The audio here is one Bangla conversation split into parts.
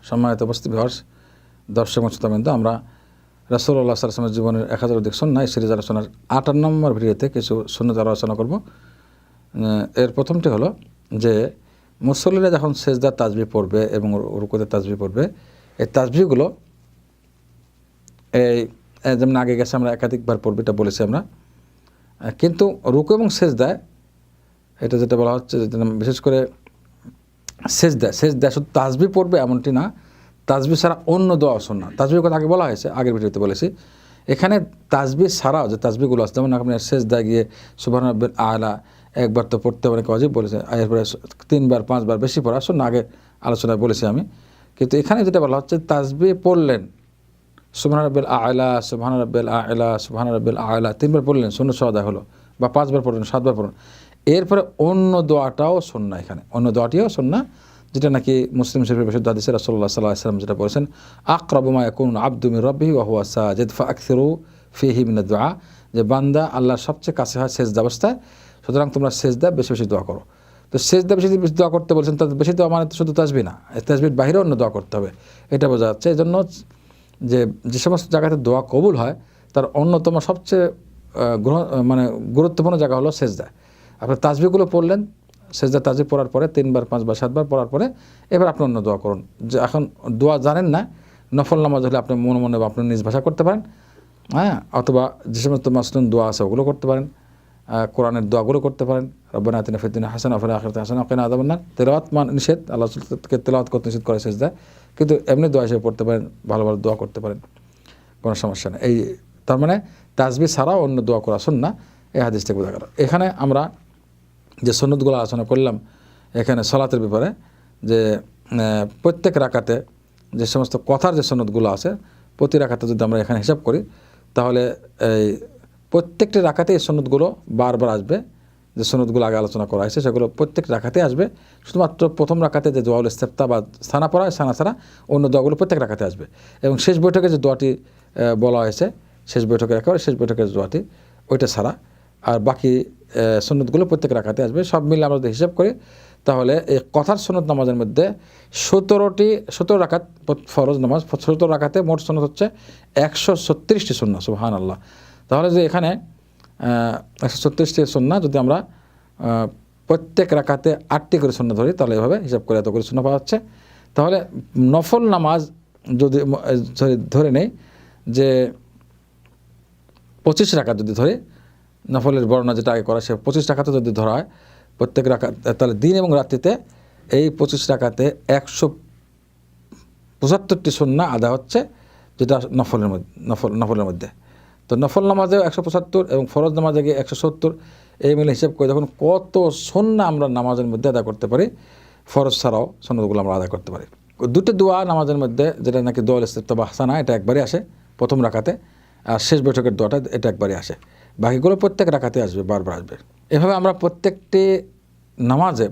সম্মানিত উপস্থিত ভিউয়ার্স, দর্শক ও শ্রোতাবৃন্দ, আমরা রাসূলুল্লাহ সাল্লাল্লাহু আলাইহি ওয়াসাল্লামের জীবনের 1000 অধিক সুন্নাহ সিরিজ আলোচনার 58 নম্বর ভিডিওতে কিছু সুন্নাত আলোচনা করব। এর প্রথমটি হলো যে মুসল্লিরা যখন সেজদা তাসবিহ পড়বে এবং রুকুতে তাসবিহ পড়বে, এই তাসবিহগুলো যেমন আগে গেছে আমরা একাধিকবার পড়বে, এটা বলেছি আমরা। কিন্তু রুকু এবং সেজদায় এটা যেটা বলা হচ্ছে, বিশেষ করে সেজদা শুধু তাসবিহ পড়বে এমনটি না, তাসবিহ ছাড়া অন্য দোয়া সুন্নাহ। তাসবিহের কথা আগে বলা হয়েছে, আগের ভিডিওতে বলেছি। এখানে তাসবিহ ছাড়াও যে তাসবিহগুলো আছে, যেমন আপনি সেজদায় গিয়ে সুবহান রাব্বিল আলা একবার তো পড়তে অনেক ওয়াজিব বলেছে, এরপরে 3 বার 5 বার বেশি পড়া সুন্নাহ, আগে আলোচনায় বলেছি আমি। কিন্তু এখানে যেটা বলা হচ্ছে, তাসবিহ পড়লেন সুবহান রাব্বিল আলা, সুবহান রাব্বিল আলা, সুবহান রাব্বিল আলা 3 বার পড়লেন, সুন্নাহ সওয়াদা হলো, বা 5 বার পড়লেন, 7 বার পড়লেন। এরপরে অন্য দোয়াটাও সুন্নাহ, এখানে অন্য দোয়াটিও সুন্নাহ, যেটা নাকি মুসলিম শরীফের বিশুদ্ধ হাদিসে রাসূলুল্লাহ সাল্লাল্লাহু আলাইহি ওয়াসাল্লাম যেটা বলেছেন, আকরাবু মা ইয়াকুনু আবদু মির রাব্বিহি ওয়া হুয়া সাজিদ ফাআকসিরু ফীহি মিনাদ দুআ, যে বান্দা আল্লাহর সবচেয়ে কাছে হয় সেজদা অবস্থায়, সুতরাং তোমরা সেজদা বেশি বেশি দোয়া করো। তো সেজদা বেশি বেশি দোয়া করতে বলছেন, তার বেশি দোয়া মানে শুধু তাসবিহ না, তাসবিহর বাইরে অন্য দোয়া করতে হবে, এটা বোঝা যাচ্ছে। এই জন্য যে সমস্ত জায়গাতে দোয়া কবুল হয় তার অন্যতম সবচেয়ে গুরুত্বপূর্ণ জায়গা হলো সেজদা। আপনার তাসবিহগুলো পড়লেন, সেজদা তাসবিহ পড়ার পরে 3 বার 5 বার 7 বার পড়ার পরে এবার আপনি অন্য দোয়া করুন। যে এখন দোয়া জানেন না, নফল নামাজ হলে আপনি মনে মনে বা আপনি নিজ ভাষা করতে পারেন, হ্যাঁ, অথবা যে সমস্ত মাসনুন দোয়া আছে ওগুলো করতে পারেন, কোরআনের দোয়াগুলো করতে পারেন। রব্বানা আতিনা ফিদ দুনিয়া হাসানাহ ওয়া ফিল আখিরাতি হাসানাহ ওয়া কিনা আযাবান নার। তেলাওয়াত নিষেধ, আল্লাহ রাসূলকে তেলাওয়াত করতে নিষেধ করে সেজদায়, কিন্তু এমনি দোয়া হিসেবে পড়তে পারেন, ভালো ভালো দোয়া করতে পারেন, কোনো সমস্যা নেই। এই তার মানে তাসবিহ ছাড়াও অন্য দোয়া করা সুন্নাহ, এই হাদিস থেকে বোঝা গেল। এখানে আমরা যে সুন্নতগুলো আলোচনা করলাম এখানে সালাতের ব্যাপারে, যে প্রত্যেক রাকাতে যে সমস্ত কথার যে সুন্নতগুলো আছে, প্রতি রাকাতে যদি আমরা এখানে হিসাব করি, তাহলে এই প্রত্যেকটি রাকাতে এই সুন্নতগুলো বারবার আসবে। যে সুন্নতগুলো আগে আলোচনা করা হয়েছে সেগুলো প্রত্যেক রাকাতে আসবে। শুধুমাত্র প্রথম রাকাতে যে দোয়াউল ইস্তিফতা বা সানা পড়া হয়, সানা ছাড়া অন্য দোয়াগুলো প্রত্যেক রাকাতে আসবে। এবং শেষ বৈঠকে যে দোয়াটি বলা হয়েছে, শেষ বৈঠকের একেবারে শেষ বৈঠকের দোয়াটি, ওইটা ছাড়া আর বাকি সুন্নতগুলো প্রত্যেক রাকাতে আসবে। সব মিলে আমরা যদি হিসাব করি, তাহলে এই কথার সুন্নত নামাজের মধ্যে 17 রাকাত ফরজ নামাজ, 17 রাকাতে মোট সুন্নত হচ্ছে 136টি সুন্নাহ। সুবহানাল্লাহ। তাহলে যে এখানে 136টি সুন্নাহ, যদি আমরা প্রত্যেক রাকাতে 8টি করে সুন্নাহ ধরি, তাহলে এভাবে হিসাব করে এত করে সুন্নাহ পাওয়া যাচ্ছে। তাহলে নফল নামাজ যদি ধরে নেই যে 25 রাকাত যদি ধরি, নফলের বর্ণনা যেটা আগে করা, সে 25 রাকাতে যদি ধরা হয় প্রত্যেক রাকাত, তাহলে দিন এবং রাত্রিতে এই 25 রাকাতে 175টি সুন্নাহ আদায় হচ্ছে, যেটা নফলের মধ্যে। তো নফল নামাজেও 175 এবং ফরজ নামাজে গিয়ে 170, এই মিলে হিসাব করে দেখুন কত সুন্নাহ আমরা নামাজের মধ্যে আদায় করতে পারি। ফরজ ছাড়াও সুন্নাহগুলো আমরা আদায় করতে পারি। দুটো দোয়া নামাজের মধ্যে, যেটা নাকি দোয়াউল ইস্তিফতা বা হাসানা, এটা একবারই আসে প্রথম রাকাতে, আর শেষ বৈঠকের দোয়াটা এটা একবারই আসে। বাকিগুলো প্রত্যেক রাকাতে আসবে, বারবার আসবে। এভাবে আমরা প্রত্যেকটি নামাজে,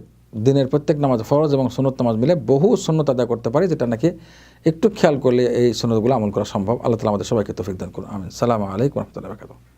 দিনের প্রত্যেক নামাজে ফরজ এবং সুন্নত নামাজ মিলে বহু সুন্নত আদায় করতে পারি, যেটা নাকি একটু খেয়াল করলে এই সুন্নতগুলো আমল করা সম্ভব। আল্লাহ তাআলা আমাদের সবাইকে তৌফিক দান করুন, আমিন। আসসালামু আলাইকুম ওয়া রাহমাতুল্লাহি ওয়া বারাকাতুহু।